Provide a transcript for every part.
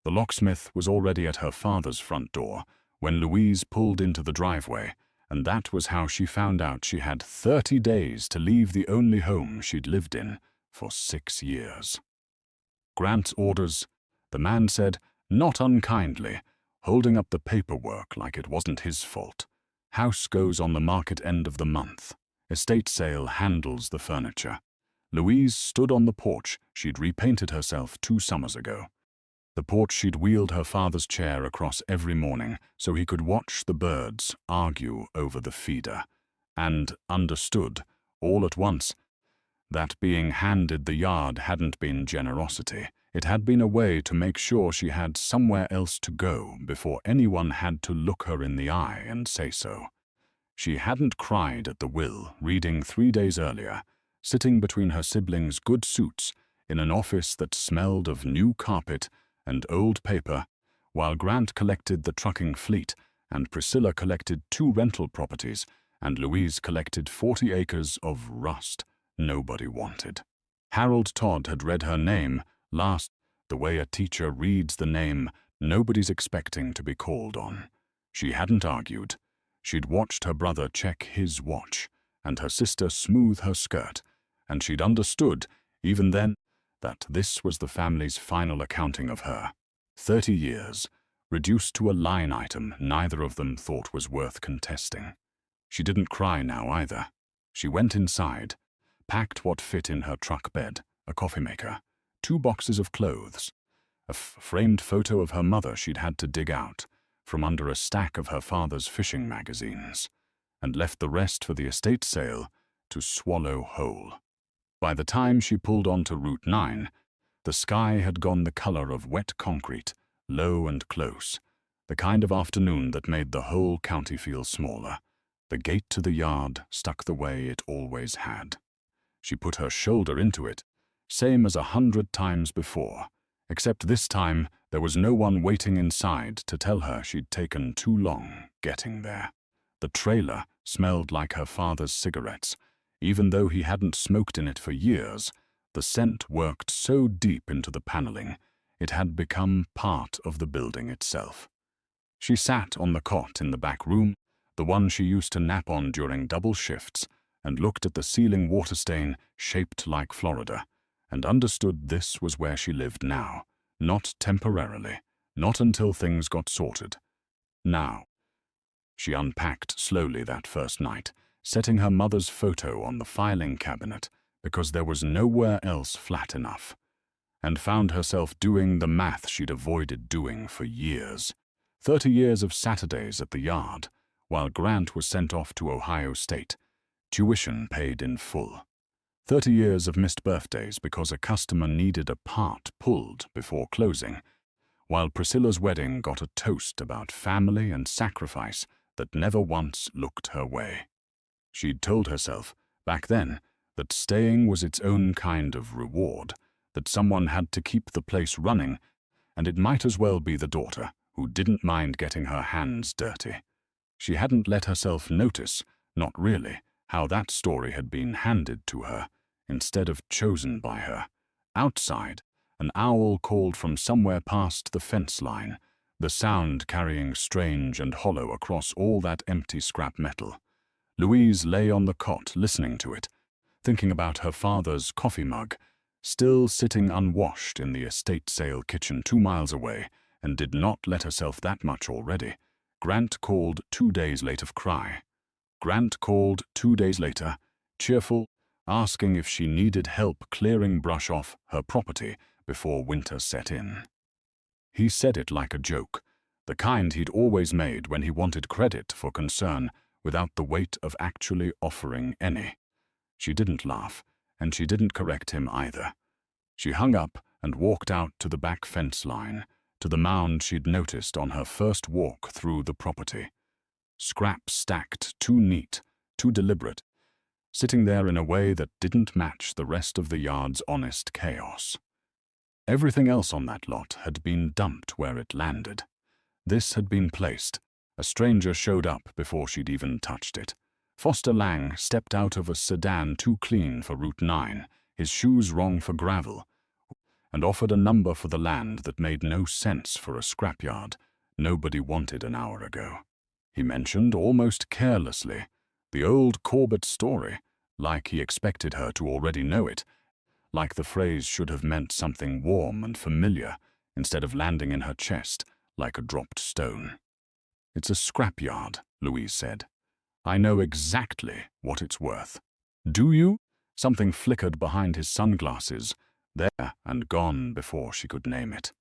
The locksmith was already at her father's front door when Louise pulled into the driveway, and that was how she found out she had 30 days to leave the only home she'd lived in for 6 years. Grant's orders, the man said, not unkindly, holding up the paperwork like it wasn't his fault. House goes on the market end of the month. Estate sale handles the furniture. Louise stood on the porch she'd repainted herself 2 summers ago. The porch she'd wheeled her father's chair across every morning so he could watch the birds argue over the feeder, and understood, all at once, that being handed the yard hadn't been generosity. It had been a way to make sure she had somewhere else to go before anyone had to look her in the eye and say so. She hadn't cried at the will, reading 3 days earlier, sitting between her siblings' good suits in an office that smelled of new carpet and old paper, while Grant collected the trucking fleet and Priscilla collected 2 rental properties and Louise collected 40 acres of rust nobody wanted. Harold Todd had read her name last, the way a teacher reads the name nobody's expecting to be called on. She hadn't argued. She'd watched her brother check his watch and her sister smooth her skirt, and she'd understood, even then, that this was the family's final accounting of her. 30 years, reduced to a line item neither of them thought was worth contesting. She didn't cry now either. She went inside, packed what fit in her truck bed, a coffee maker, 2 boxes of clothes, a framed photo of her mother she'd had to dig out from under a stack of her father's fishing magazines, and left the rest for the estate sale to swallow whole. By the time she pulled onto Route 9, the sky had gone the color of wet concrete, low and close, the kind of afternoon that made the whole county feel smaller. The gate to the yard stuck the way it always had. She put her shoulder into it, same as 100 times before, except this time there was no one waiting inside to tell her she'd taken too long getting there. The trailer smelled like her father's cigarettes. Even though he hadn't smoked in it for years, the scent worked so deep into the paneling, it had become part of the building itself. She sat on the cot in the back room, the one she used to nap on during double shifts, and looked at the ceiling water stain shaped like Florida, and understood this was where she lived now, not temporarily, not until things got sorted. Now. She unpacked slowly that first night, setting her mother's photo on the filing cabinet because there was nowhere else flat enough, and found herself doing the math she'd avoided doing for years. 30 years of Saturdays at the yard, while Grant was sent off to Ohio State, tuition paid in full. 30 years of missed birthdays because a customer needed a part pulled before closing, while Priscilla's wedding got a toast about family and sacrifice that never once looked her way. She'd told herself, back then, that staying was its own kind of reward, that someone had to keep the place running, and it might as well be the daughter, who didn't mind getting her hands dirty. She hadn't let herself notice, not really, how that story had been handed to her, instead of chosen by her. Outside, an owl called from somewhere past the fence line, the sound carrying strange and hollow across all that empty scrap metal. Louise lay on the cot listening to it, thinking about her father's coffee mug, still sitting unwashed in the estate sale kitchen 2 miles away, and did not let herself that much already. Grant called 2 days late of cry. Grant called 2 days later, cheerful, asking if she needed help clearing brush off her property before winter set in. He said it like a joke, the kind he'd always made when he wanted credit for concern without the weight of actually offering any. She didn't laugh, and she didn't correct him either. She hung up and walked out to the back fence line, to the mound she'd noticed on her first walk through the property. Scraps stacked too neat, too deliberate, sitting there in a way that didn't match the rest of the yard's honest chaos. Everything else on that lot had been dumped where it landed. This had been placed. A stranger showed up before she'd even touched it. Foster Lang stepped out of a sedan too clean for Route 9, his shoes wrong for gravel, and offered a number for the land that made no sense for a scrapyard nobody wanted an hour ago. He mentioned, almost carelessly, the old Corbett story, like he expected her to already know it, like the phrase should have meant something warm and familiar instead of landing in her chest like a dropped stone. "It's a scrapyard," Louise said. "I know exactly what it's worth." "Do you?" Something flickered behind his sunglasses, there and gone before she could name it.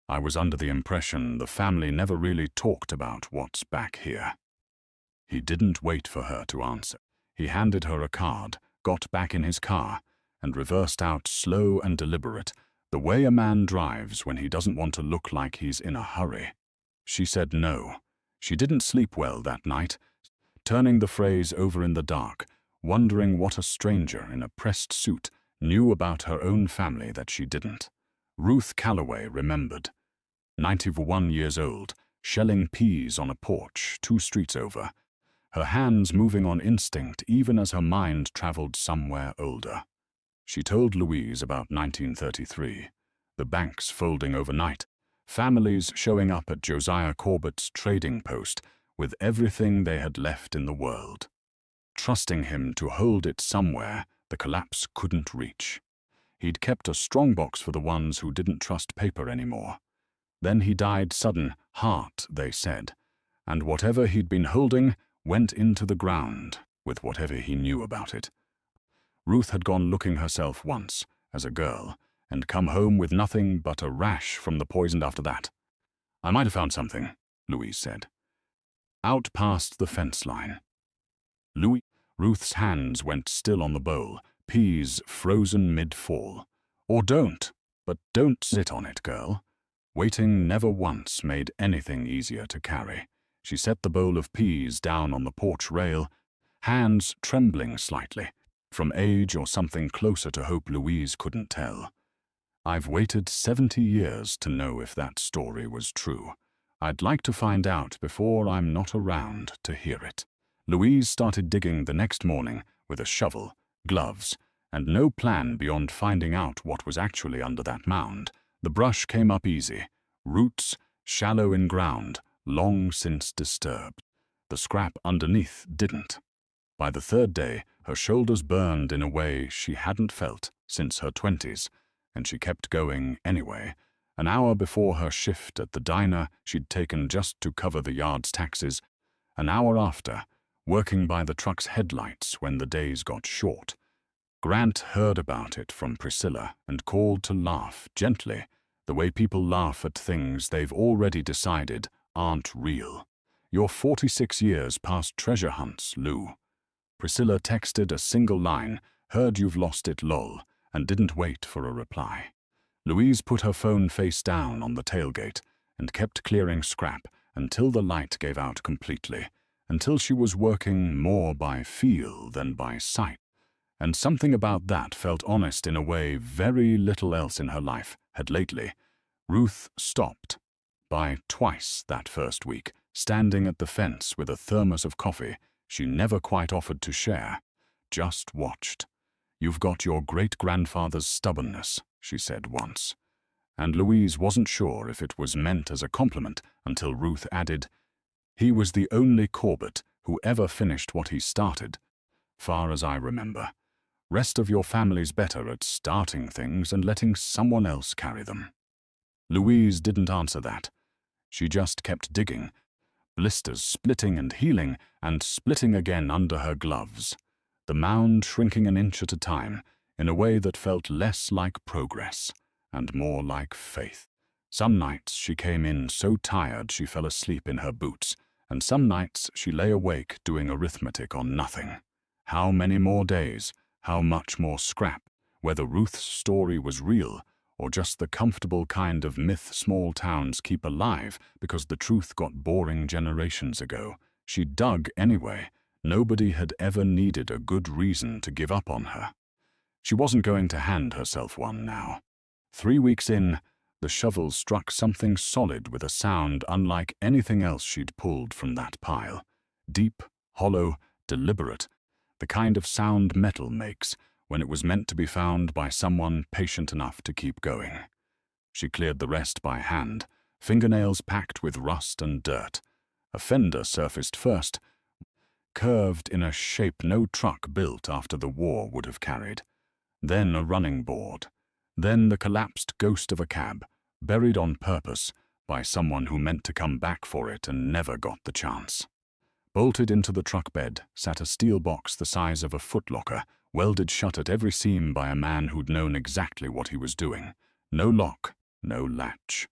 "I was under the impression the family never really talked about what's back here." He didn't wait for her to answer. He handed her a card, got back in his car, and reversed out slow and deliberate, the way a man drives when he doesn't want to look like he's in a hurry. She said no. She didn't sleep well that night, turning the phrase over in the dark, wondering what a stranger in a pressed suit knew about her own family that she didn't. Ruth Calloway remembered. 91 years old, shelling peas on a porch 2 streets over, her hands moving on instinct even as her mind traveled somewhere older. She told Louise about 1933, the banks folding overnight, families showing up at Josiah Corbett's trading post with everything they had left in the world, trusting him to hold it somewhere the collapse couldn't reach. He'd kept a strongbox for the ones who didn't trust paper anymore. Then he died sudden heart, they said, and whatever he'd been holding went into the ground with whatever he knew about it. Ruth had gone looking herself once, as a girl, and come home with nothing but a rash from the poison after that. "I might have found something," Louise said. Out past the fence line. Ruth's hands went still on the bowl, peas frozen mid-fall. "Or don't, but don't sit on it, girl." Waiting never once made anything easier to carry. She set the bowl of peas down on the porch rail, hands trembling slightly, from age or something closer to hope Louise couldn't tell. "I've waited 70 years to know if that story was true. I'd like to find out before I'm not around to hear it." Louise started digging the next morning with a shovel, gloves, and no plan beyond finding out what was actually under that mound. The brush came up easy, roots shallow in ground, long since disturbed. The scrap underneath didn't. By the 3rd day, her shoulders burned in a way she hadn't felt since her 20s, and she kept going anyway. An hour before her shift at the diner she'd taken just to cover the yard's taxes, an hour after, working by the truck's headlights when the days got short. Grant heard about it from Priscilla and called to laugh gently, the way people laugh at things they've already decided aren't real. "You're 46 years past treasure hunts, Lou." Priscilla texted a single line, "Heard you've lost it, lol," and didn't wait for a reply. Louise put her phone face down on the tailgate and kept clearing scrap until the light gave out completely, until she was working more by feel than by sight. And something about that felt honest in a way very little else in her life had lately. Ruth stopped by twice that first week, standing at the fence with a thermos of coffee she never quite offered to share, just watched. "You've got your great-grandfather's stubbornness," she said once. And Louise wasn't sure if it was meant as a compliment until Ruth added, "He was the only Corbett who ever finished what he started, far as I remember. Rest of your family's better at starting things and letting someone else carry them." Louise didn't answer that. She just kept digging, blisters splitting and healing and splitting again under her gloves, the mound shrinking an inch at a time in a way that felt less like progress and more like faith. Some nights she came in so tired she fell asleep in her boots, and some nights she lay awake doing arithmetic on nothing. How many more days, how much more scrap, whether Ruth's story was real or just the comfortable kind of myth small towns keep alive because the truth got boring generations ago. She dug anyway. Nobody had ever needed a good reason to give up on her. She wasn't going to hand herself one now. 3 weeks in, the shovel struck something solid with a sound unlike anything else she'd pulled from that pile. Deep, hollow, deliberate, the kind of sound metal makes when it was meant to be found by someone patient enough to keep going. She cleared the rest by hand, fingernails packed with rust and dirt. A fender surfaced first, curved in a shape no truck built after the war would have carried. Then a running board. Then the collapsed ghost of a cab, buried on purpose by someone who meant to come back for it and never got the chance. Bolted into the truck bed sat a steel box the size of a footlocker, welded shut at every seam by a man who'd known exactly what he was doing. No lock, no latch.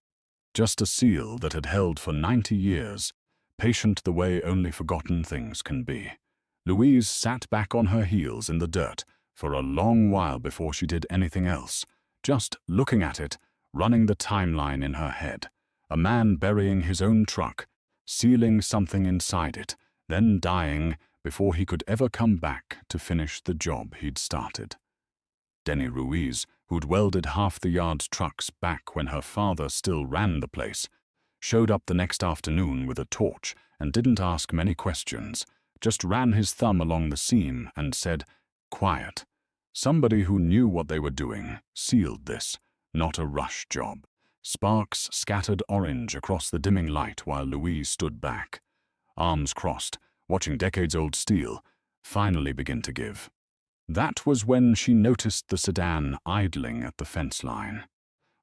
Just a seal that had held for 90 years, patient the way only forgotten things can be. Louise sat back on her heels in the dirt for a long while before she did anything else, just looking at it, running the timeline in her head. A man burying his own truck, sealing something inside it, then dying before he could ever come back to finish the job he'd started. Denny Ruiz, who'd welded half the yard's trucks back when her father still ran the place, showed up the next afternoon with a torch and didn't ask many questions, just ran his thumb along the seam and said, "Quiet." Somebody who knew what they were doing sealed this, not a rush job. Sparks scattered orange across the dimming light while Louise stood back, arms crossed, watching decades-old steel finally begin to give. That was when she noticed the sedan idling at the fence line.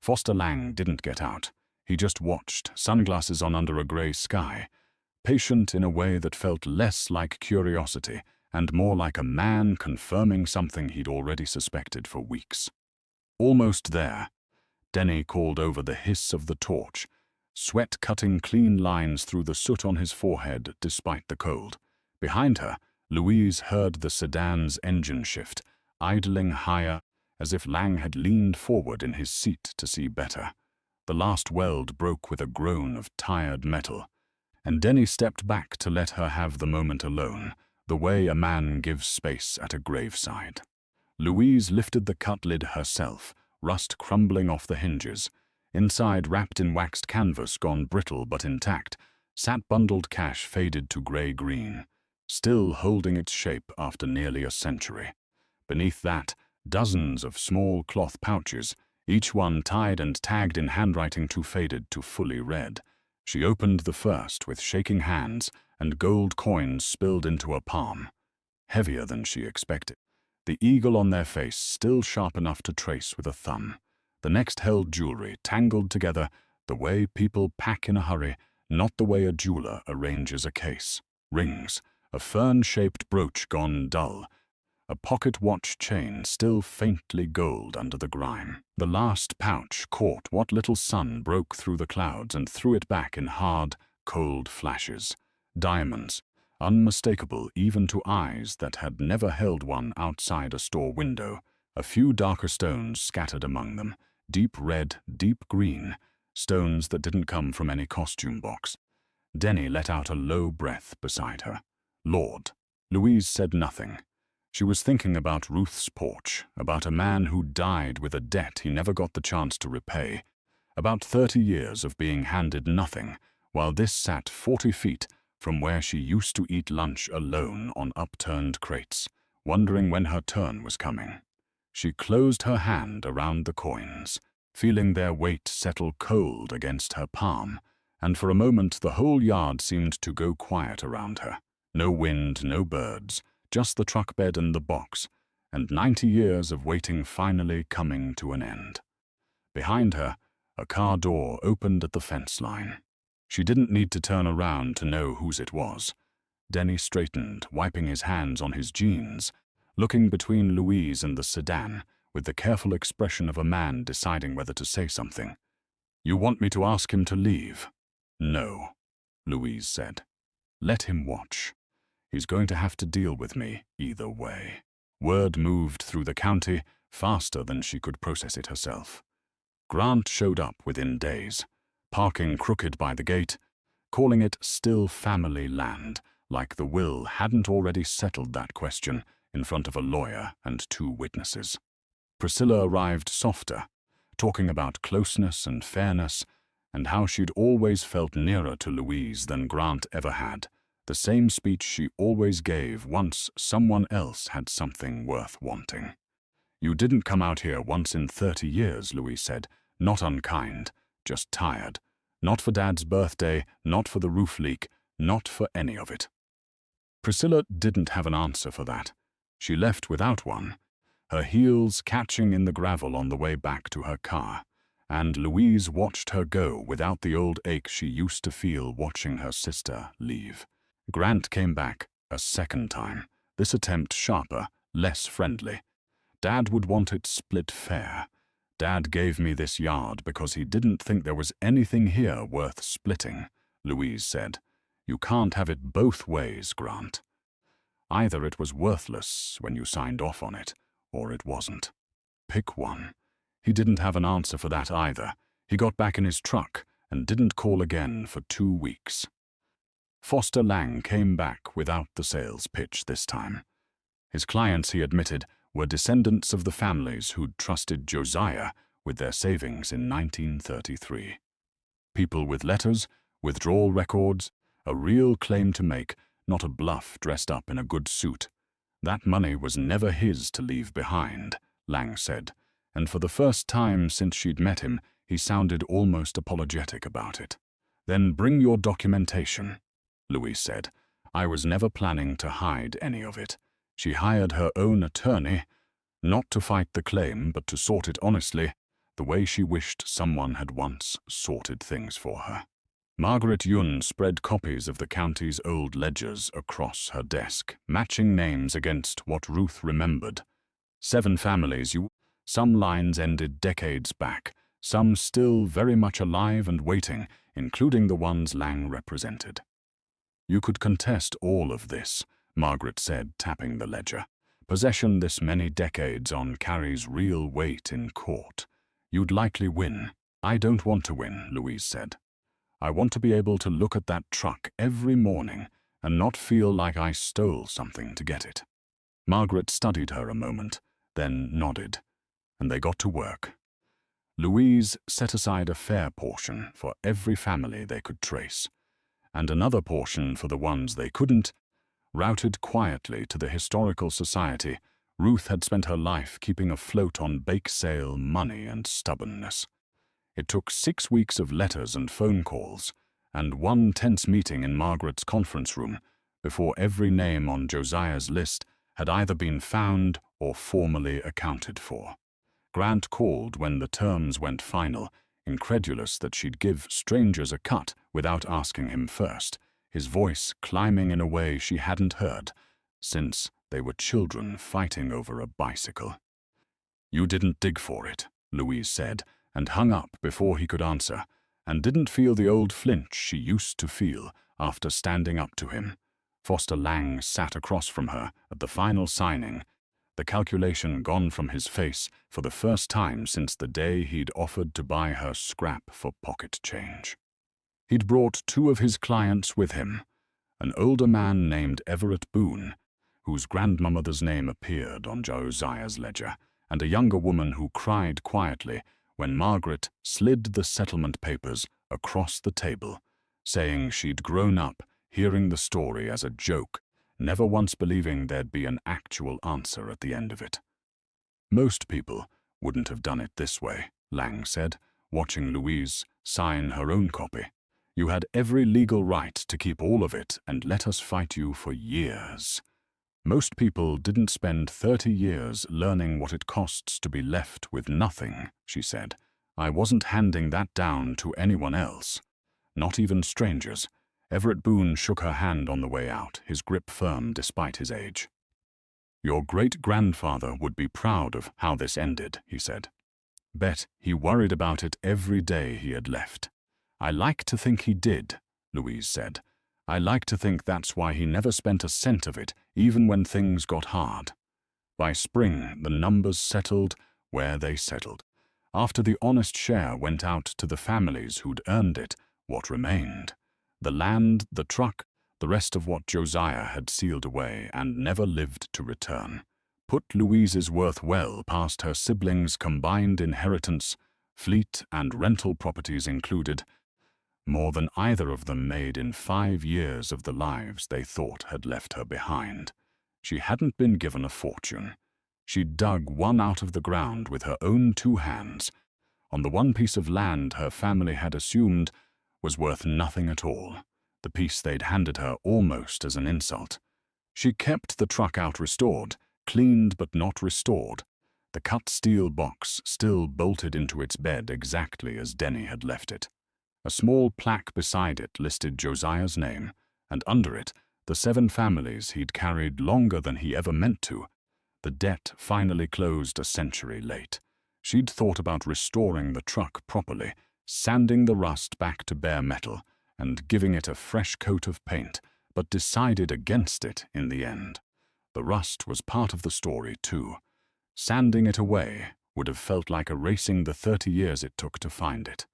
Foster Lang didn't get out. He just watched, sunglasses on under a grey sky, patient in a way that felt less like curiosity and more like a man confirming something he'd already suspected for weeks. Almost there, Denny called over the hiss of the torch, sweat cutting clean lines through the soot on his forehead despite the cold. Behind her, Louise heard the sedan's engine shift, idling higher, as if Lang had leaned forward in his seat to see better. The last weld broke with a groan of tired metal, and Denny stepped back to let her have the moment alone, the way a man gives space at a graveside. Louise lifted the cut lid herself, rust crumbling off the hinges. Inside, wrapped in waxed canvas gone brittle but intact, sat bundled cash faded to grey-green, still holding its shape after nearly a century. Beneath that, dozens of small cloth pouches, each one tied and tagged in handwriting too faded to fully read. She opened the first with shaking hands, and gold coins spilled into her palm, heavier than she expected. The eagle on their face still sharp enough to trace with a thumb. The next held jewelry, tangled together, the way people pack in a hurry, not the way a jeweler arranges a case. Rings, a fern-shaped brooch gone dull, a pocket watch chain still faintly gold under the grime. The last pouch caught what little sun broke through the clouds and threw it back in hard, cold flashes. Diamonds, unmistakable even to eyes that had never held one outside a store window. A few darker stones scattered among them, deep red, deep green, stones that didn't come from any costume box. Denny let out a low breath beside her. "Lord." Louise said nothing. She was thinking about Ruth's porch, about a man who died with a debt he never got the chance to repay, about 30 years of being handed nothing, while this sat 40 feet from where she used to eat lunch alone on upturned crates, wondering when her turn was coming. She closed her hand around the coins, feeling their weight settle cold against her palm, and for a moment the whole yard seemed to go quiet around her. No wind, no birds, just the truck bed and the box, and 90 years of waiting finally coming to an end. Behind her, a car door opened at the fence line. She didn't need to turn around to know whose it was. Denny straightened, wiping his hands on his jeans, looking between Louise and the sedan, with the careful expression of a man deciding whether to say something. "You want me to ask him to leave?" "No," Louise said. "Let him watch. He's going to have to deal with me either way." Word moved through the county faster than she could process it herself. Grant showed up within days, parking crooked by the gate, calling it still family land, like the will hadn't already settled that question in front of a lawyer and 2 witnesses. Priscilla arrived softer, talking about closeness and fairness, and how she'd always felt nearer to Louise than Grant ever had, the same speech she always gave once someone else had something worth wanting. "You didn't come out here once in 30 years, Louise said. Not unkind, just tired. Not for Dad's birthday, not for the roof leak, not for any of it." Priscilla didn't have an answer for that. She left without one, her heels catching in the gravel on the way back to her car, and Louise watched her go without the old ache she used to feel watching her sister leave. Grant came back a second time, this attempt sharper, less friendly. "Dad would want it split fair. Dad gave me this yard because he didn't think there was anything here worth splitting," Louise said. "You can't have it both ways, Grant. Either it was worthless when you signed off on it, or it wasn't. Pick one." He didn't have an answer for that either. He got back in his truck and didn't call again for 2 weeks. Foster Lang came back without the sales pitch this time. His clients, he admitted, were descendants of the families who'd trusted Josiah with their savings in 1933. People with letters, withdrawal records, a real claim to make, not a bluff dressed up in a good suit. That money was never his to leave behind, Lang said, and for the first time since she'd met him, he sounded almost apologetic about it. "Then bring your documentation," Louise said. "I was never planning to hide any of it." She hired her own attorney, not to fight the claim, but to sort it honestly, the way she wished someone had once sorted things for her. Margaret Yun spread copies of the county's old ledgers across her desk, matching names against what Ruth remembered. 7 families, some lines ended decades back, some still very much alive and waiting, including the ones Lang represented. "You could contest all of this," Margaret said, tapping the ledger. "Possession this many decades on carries real weight in court. You'd likely win." "I don't want to win," Louise said. "I want to be able to look at that truck every morning and not feel like I stole something to get it." Margaret studied her a moment, then nodded, and they got to work. Louise set aside a fair portion for every family they could trace, and another portion for the ones they couldn't. Routed quietly to the Historical Society, Ruth had spent her life keeping afloat on bake sale money and stubbornness. It took 6 weeks of letters and phone calls, and one tense meeting in Margaret's conference room before every name on Josiah's list had either been found or formally accounted for. Grant called when the terms went final, incredulous that she'd give strangers a cut without asking him first, his voice climbing in a way she hadn't heard since they were children fighting over a bicycle. "You didn't dig for it," Louise said, and hung up before he could answer, and didn't feel the old flinch she used to feel after standing up to him. Foster Lang sat across from her at the final signing, the calculation gone from his face for the first time since the day he'd offered to buy her scrap for pocket change. He'd brought 2 of his clients with him, an older man named Everett Boone, whose grandmother's name appeared on Josiah's ledger, and a younger woman who cried quietly when Margaret slid the settlement papers across the table, saying she'd grown up hearing the story as a joke, never once believing there'd be an actual answer at the end of it. "Most people wouldn't have done it this way," Lang said, watching Louise sign her own copy. "You had every legal right to keep all of it and let us fight you for years. Most people didn't spend 30 years learning what it costs to be left with nothing," she said. "I wasn't handing that down to anyone else, not even strangers." Everett Boone shook her hand on the way out, his grip firm despite his age. "Your great-grandfather would be proud of how this ended," he said. "Bet he worried about it every day he had left." "I like to think he did," Louise said. "I like to think that's why he never spent a cent of it, even when things got hard." By spring, the numbers settled where they settled. After the honest share went out to the families who'd earned it, what remained? The land, the truck, the rest of what Josiah had sealed away and never lived to return. Put Louise's worth well past her siblings' combined inheritance, fleet and rental properties included, more than either of them made in 5 years of the lives they thought had left her behind. She hadn't been given a fortune. She dug one out of the ground with her own 2 hands, on the one piece of land her family had assumed was worth nothing at all, the piece they'd handed her almost as an insult. She kept the truck out restored, cleaned but not restored, the cut steel box still bolted into its bed exactly as Denny had left it. A small plaque beside it listed Josiah's name, and under it, the 7 families he'd carried longer than he ever meant to. The debt finally closed a century late. She'd thought about restoring the truck properly, sanding the rust back to bare metal, and giving it a fresh coat of paint, but decided against it in the end. The rust was part of the story, too. Sanding it away would have felt like erasing the 30 years it took to find it.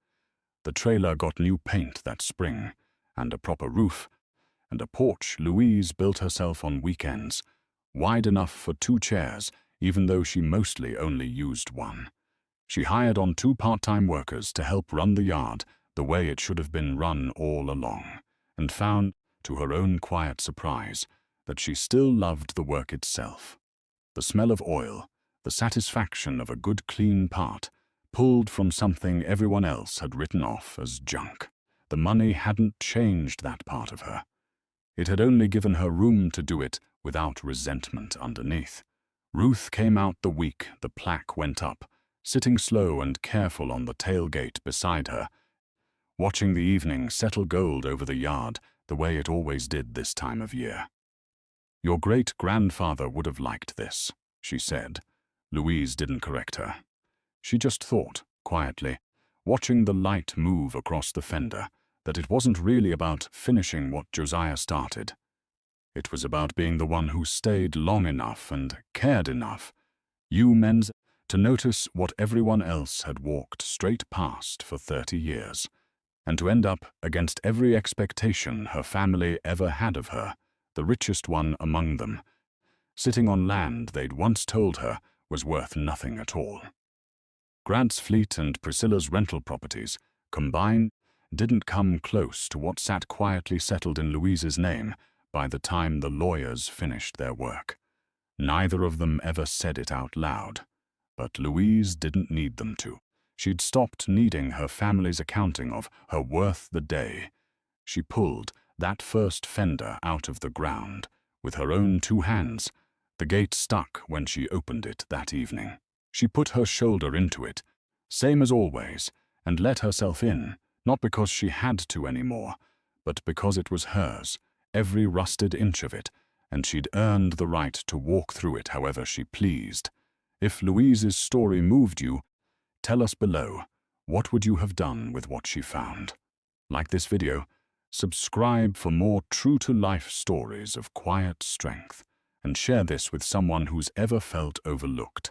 The trailer got new paint that spring, and a proper roof, and a porch Louise built herself on weekends, wide enough for 2 chairs, even though she mostly only used one. She hired on 2 part-time workers to help run the yard the way it should have been run all along, and found, to her own quiet surprise, that she still loved the work itself. The smell of oil, the satisfaction of a good clean part, pulled from something everyone else had written off as junk. The money hadn't changed that part of her. It had only given her room to do it without resentment underneath. Ruth came out the week the plaque went up, sitting slow and careful on the tailgate beside her, watching the evening settle gold over the yard the way it always did this time of year. "Your great-grandfather would have liked this," she said. Louise didn't correct her. She just thought, quietly, watching the light move across the fender, that it wasn't really about finishing what Josiah started. It was about being the one who stayed long enough and cared enough, you men's, to notice what everyone else had walked straight past for 30 years, and to end up against every expectation her family ever had of her, the richest one among them, sitting on land they'd once told her was worth nothing at all. Grant's fleet and Priscilla's rental properties, combined, didn't come close to what sat quietly settled in Louise's name by the time the lawyers finished their work. Neither of them ever said it out loud, but Louise didn't need them to. She'd stopped needing her family's accounting of her worth the day. She pulled that first fender out of the ground with her own 2 hands. The gate stuck when she opened it that evening. She put her shoulder into it, same as always, and let herself in, not because she had to anymore, but because it was hers, every rusted inch of it, and she'd earned the right to walk through it however she pleased. If Louise's story moved you, tell us below, what would you have done with what she found? Like this video, subscribe for more true-to-life stories of quiet strength, and share this with someone who's ever felt overlooked.